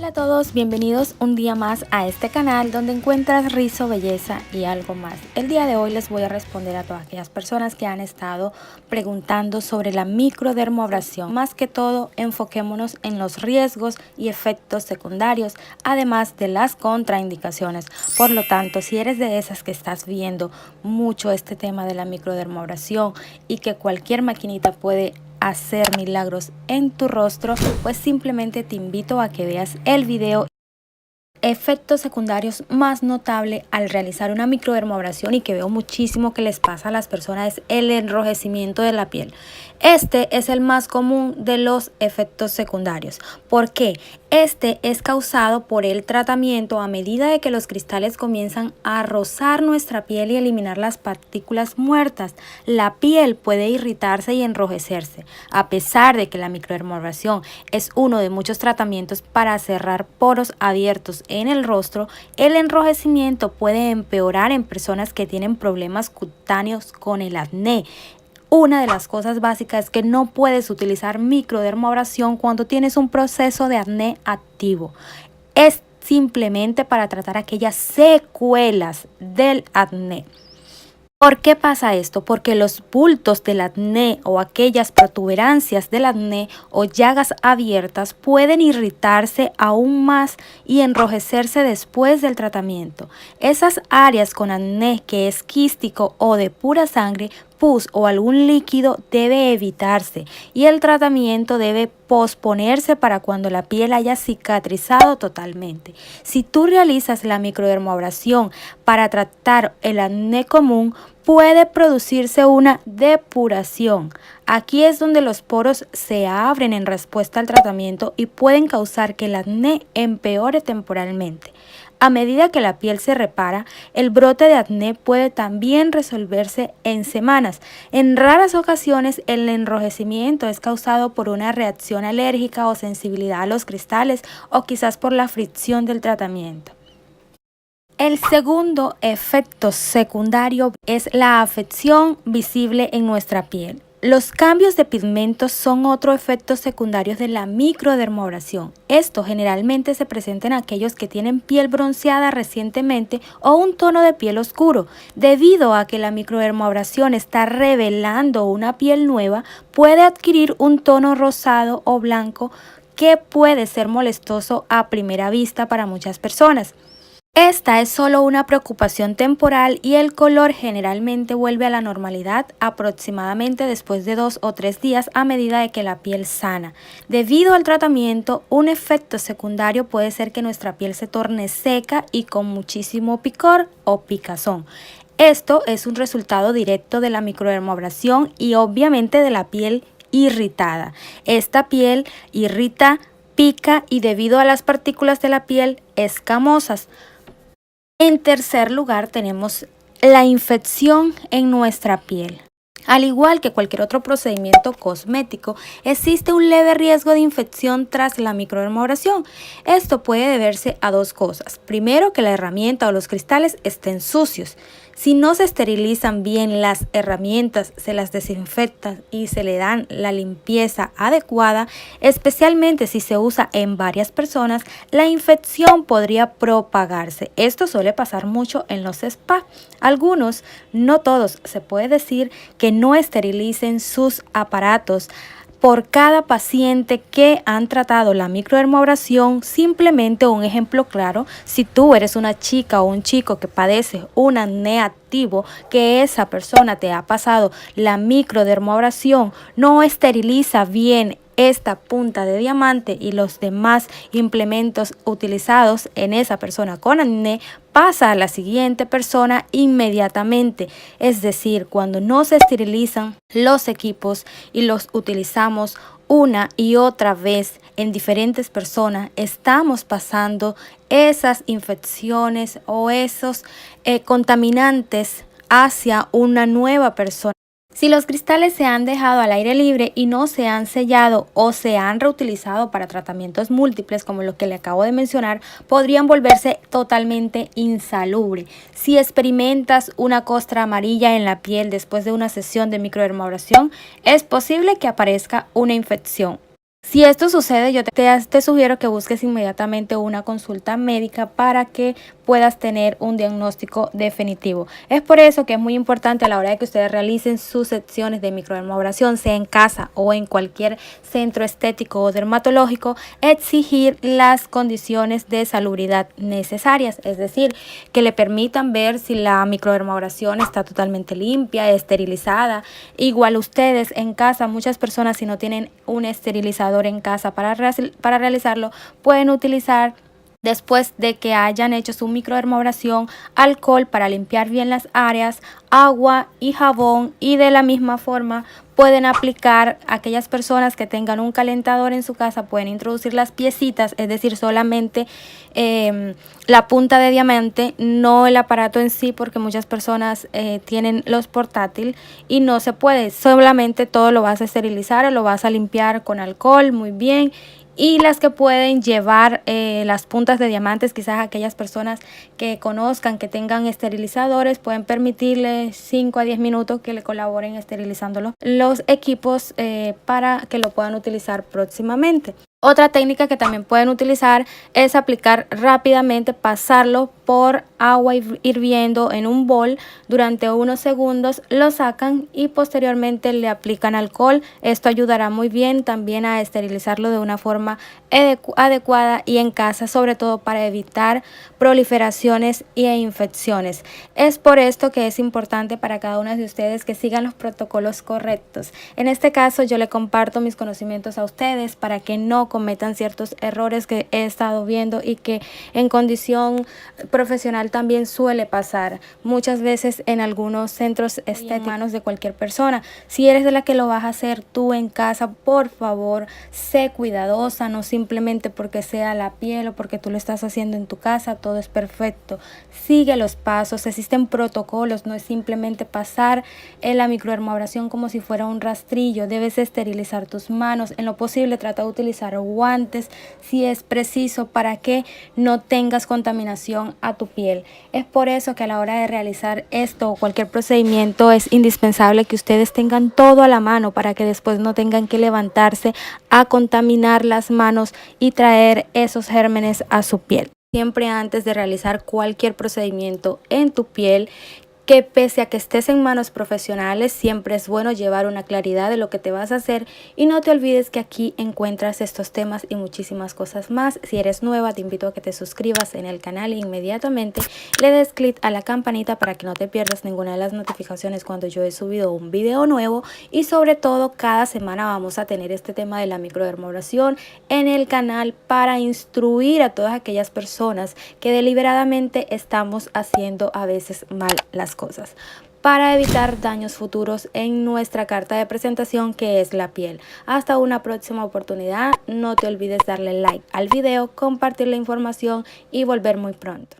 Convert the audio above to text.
Hola a todos, bienvenidos un día más a este canal donde encuentras rizo, belleza y algo más. El día de hoy les voy a responder a todas aquellas personas que han estado preguntando sobre la microdermoabrasión. Más que todo, enfoquémonos en los riesgos y efectos secundarios, además de las contraindicaciones. Por lo tanto, si eres de esas que estás viendo mucho este tema de la microdermoabrasión y que cualquier maquinita puede hacer milagros en tu rostro, pues simplemente te invito a que veas el video. Efectos secundarios más notable al realizar una microdermoabrasión y que veo muchísimo que les pasa a las personas es el enrojecimiento de la piel. Este es el más común de los efectos secundarios. ¿Por qué? Este es causado por el tratamiento a medida de que los cristales comienzan a rozar nuestra piel y eliminar las partículas muertas. La piel puede irritarse y enrojecerse. A pesar de que la microdermoabrasión es uno de muchos tratamientos para cerrar poros abiertos en el rostro, el enrojecimiento puede empeorar en personas que tienen problemas cutáneos con el acné. Una de las cosas básicas es que no puedes utilizar microdermoabrasión cuando tienes un proceso de acné activo. Es simplemente para tratar aquellas secuelas del acné. ¿Por qué pasa esto? Porque los bultos del acné o aquellas protuberancias del acné o llagas abiertas pueden irritarse aún más y enrojecerse después del tratamiento. Esas áreas con acné que es quístico o de pura sangre, pus o algún líquido debe evitarse y el tratamiento debe posponerse para cuando la piel haya cicatrizado totalmente. Si tú realizas la microdermoabrasión para tratar el acné común, puede producirse una depuración. Aquí es donde los poros se abren en respuesta al tratamiento y pueden causar que el acné empeore temporalmente. A medida que la piel se repara, el brote de acné puede también resolverse en semanas. En raras ocasiones, el enrojecimiento es causado por una reacción alérgica o sensibilidad a los cristales o quizás por la fricción del tratamiento. El segundo efecto secundario es la afección visible en nuestra piel. Los cambios de pigmentos son otro efecto secundario de la microdermoabrasión. Esto generalmente se presenta en aquellos que tienen piel bronceada recientemente o un tono de piel oscuro. Debido a que la microdermoabrasión está revelando una piel nueva, puede adquirir un tono rosado o blanco que puede ser molestoso a primera vista para muchas personas. Esta es solo una preocupación temporal y el color generalmente vuelve a la normalidad aproximadamente después de 2 o 3 días a medida de que la piel sana. Debido al tratamiento, un efecto secundario puede ser que nuestra piel se torne seca y con muchísimo picor o picazón. Esto es un resultado directo de la microdermoabrasión y obviamente de la piel irritada. Esta piel irrita, pica y debido a las partículas de la piel escamosas. En tercer lugar tenemos la infección en nuestra piel. Al igual que cualquier otro procedimiento cosmético, existe un leve riesgo de infección tras la microdermoabrasión. Esto puede deberse a dos cosas. Primero, que la herramienta o los cristales estén sucios. Si no se esterilizan bien las herramientas, se las desinfectan y se le dan la limpieza adecuada, especialmente si se usa en varias personas, la infección podría propagarse. Esto suele pasar mucho en los spas. Algunos, no todos, se puede decir que no esterilicen sus aparatos. Por cada paciente que han tratado la microdermoabrasión, simplemente un ejemplo claro, si tú eres una chica o un chico que padece un acné activo, que esa persona te ha pasado la microdermoabrasión, no esteriliza bien esta punta de diamante y los demás implementos utilizados en esa persona con acné, pasa a la siguiente persona inmediatamente. Es decir, cuando no se esterilizan los equipos y los utilizamos una y otra vez en diferentes personas, estamos pasando esas infecciones o esos contaminantes hacia una nueva persona. Si los cristales se han dejado al aire libre y no se han sellado o se han reutilizado para tratamientos múltiples como lo que le acabo de mencionar, podrían volverse totalmente insalubres. Si experimentas una costra amarilla en la piel después de una sesión de microdermoabrasión, es posible que aparezca una infección. Si esto sucede, yo te sugiero que busques inmediatamente una consulta médica para que puedas tener un diagnóstico definitivo. Es por eso que es muy importante a la hora de que ustedes realicen sus secciones de microdermabrasión, sea en casa o en cualquier centro estético o dermatológico, exigir las condiciones de salubridad necesarias, es decir, que le permitan ver si la microdermabrasión está totalmente limpia, esterilizada. Igual ustedes en casa, muchas personas si no tienen un esterilizador en casa para realizarlo, pueden utilizar, después de que hayan hecho su microdermabrasión, alcohol para limpiar bien las áreas, agua y jabón, y de la misma forma pueden aplicar, aquellas personas que tengan un calentador en su casa, pueden introducir las piecitas, es decir, solamente la punta de diamante, no el aparato en sí, porque muchas personas tienen los portátiles y no se puede, solamente todo lo vas a esterilizar o lo vas a limpiar con alcohol muy bien. Y las que pueden llevar las puntas de diamantes, quizás aquellas personas que conozcan, que tengan esterilizadores, pueden permitirle 5 a 10 minutos que le colaboren esterilizando los equipos para que lo puedan utilizar próximamente. Otra técnica que también pueden utilizar es aplicar rápidamente, pasarlo por agua hirviendo en un bol durante unos segundos, lo sacan y posteriormente le aplican alcohol. Esto ayudará muy bien también a esterilizarlo de una forma adecuada y en casa, sobre todo para evitar proliferaciones e infecciones. Es por esto que es importante para cada uno de ustedes que sigan los protocolos correctos. En este caso yo le comparto mis conocimientos a ustedes para que no cometan ciertos errores que he estado viendo y que en condición profesional también suele pasar muchas veces en algunos centros estéticos, manos de cualquier persona. Si eres de la que lo vas a hacer tú en casa, por favor, sé cuidadosa, no simplemente porque sea la piel o porque tú lo estás haciendo en tu casa, todo es perfecto. Sigue los pasos, existen protocolos, no es simplemente pasar en la microdermabrasión como si fuera un rastrillo. Debes esterilizar tus manos, en lo posible trata de utilizar guantes si es preciso para que no tengas contaminación a tu piel. Es por eso que a la hora de realizar esto o cualquier procedimiento es indispensable que ustedes tengan todo a la mano para que después no tengan que levantarse a contaminar las manos y traer esos gérmenes a su piel. Siempre antes de realizar cualquier procedimiento en tu piel, que pese a que estés en manos profesionales, siempre es bueno llevar una claridad de lo que te vas a hacer, y no te olvides que aquí encuentras estos temas y muchísimas cosas más. Si eres nueva, te invito a que te suscribas en el canal e inmediatamente le des clic a la campanita para que no te pierdas ninguna de las notificaciones cuando yo he subido un video nuevo. Y sobre todo, cada semana vamos a tener este tema de la microdermabrasión en el canal para instruir a todas aquellas personas que deliberadamente estamos haciendo a veces mal las cosas, para evitar daños futuros en nuestra carta de presentación, que es la piel. Hasta una próxima oportunidad. No te olvides darle like al video, compartir la información y volver muy pronto.